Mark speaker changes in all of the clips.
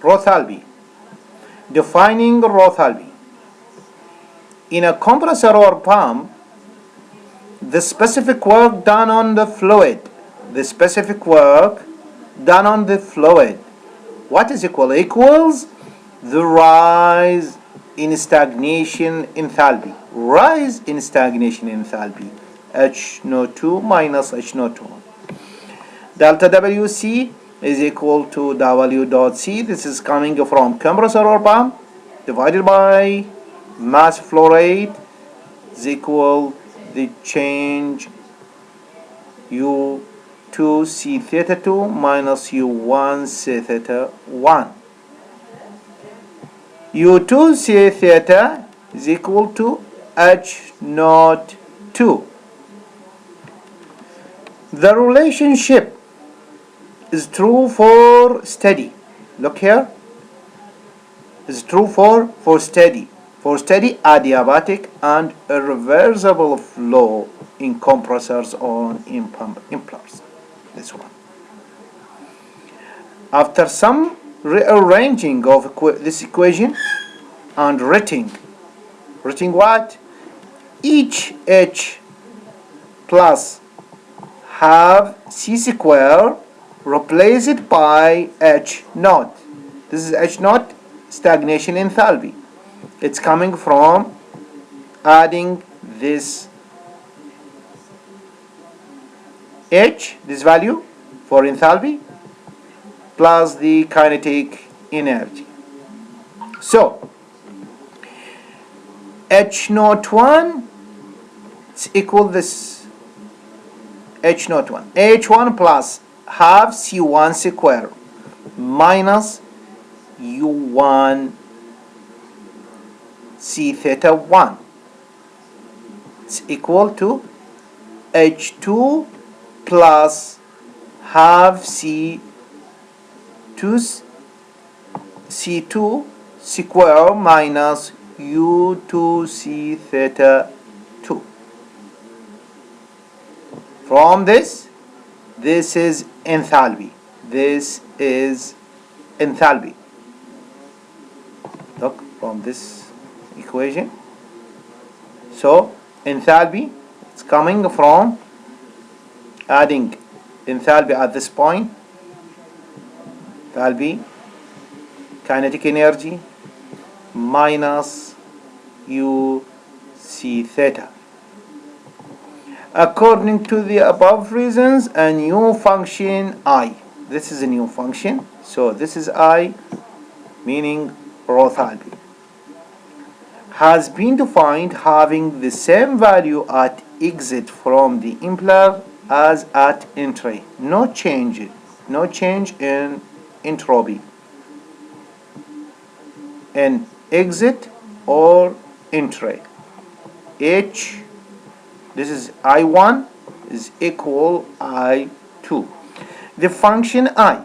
Speaker 1: Rothalpy. Defining Rothalpy. In a compressor or pump, the specific work done on the fluid. What is equal? Equals the rise in stagnation enthalpy. H naught 2 minus H naught 1. Delta WC is equal to W dot C. This is coming from compressor or pump divided by mass flow rate is equal the change U2 C theta 2 minus U1 C theta 1. U2 C theta is equal to H naught 2. The relationship is true for steady. Look here. Is true for steady. For steady adiabatic and irreversible flow in compressors or in pump impellers. This one. After some rearranging of this equation and writing what? Each H plus half C square replaced by H naught. This is H naught stagnation enthalpy. It's coming from adding this H, this value for enthalpy, plus the kinetic energy. So H naught 1 is equal this H naught 1. H1 plus half C1 square minus U1 C theta 1 is equal to H2 plus half C2 square minus U2 C theta 2. From this is enthalpy. Look from this equation. So enthalpy is coming from adding enthalpy at this point. Enthalpy, kinetic energy minus U C theta. According to the above reasons, a new function I. This is a new function. So this is I, meaning Rothalpy, has been defined having the same value at exit from the impeller as at entry. No change in entropy in exit or entry. H, this is I1 is equal I2. The function I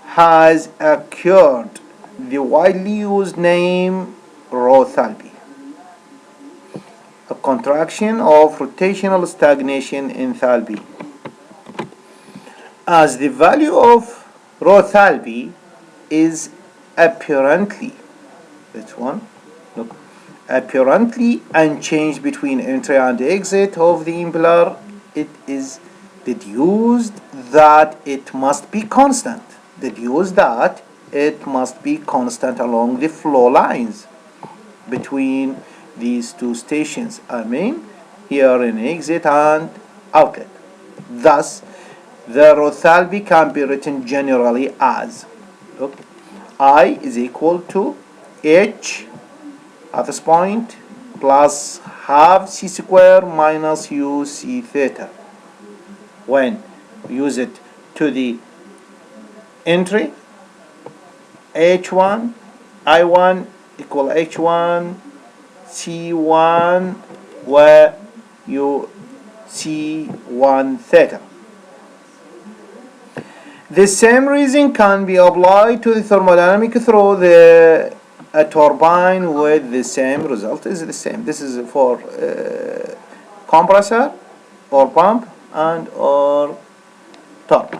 Speaker 1: has occurred the widely used name Rothalpy, a contraction of rotational stagnation enthalpy. As the value of Rothalpy is apparently, this one, look, apparently unchanged between entry and exit of the impeller, it is deduced that it must be constant. Along the flow lines between these two stations. I mean, here in exit and outlet. Thus, the Rothalpy can be written generally as, look, I is equal to H at this point plus half C square minus U C theta. When we use it to the entry, H1, I1 equal H1 C1 where you C1 theta. The same reason can be applied to the thermodynamic through a turbine with the same result is the same. This is for compressor or pump and or turbine.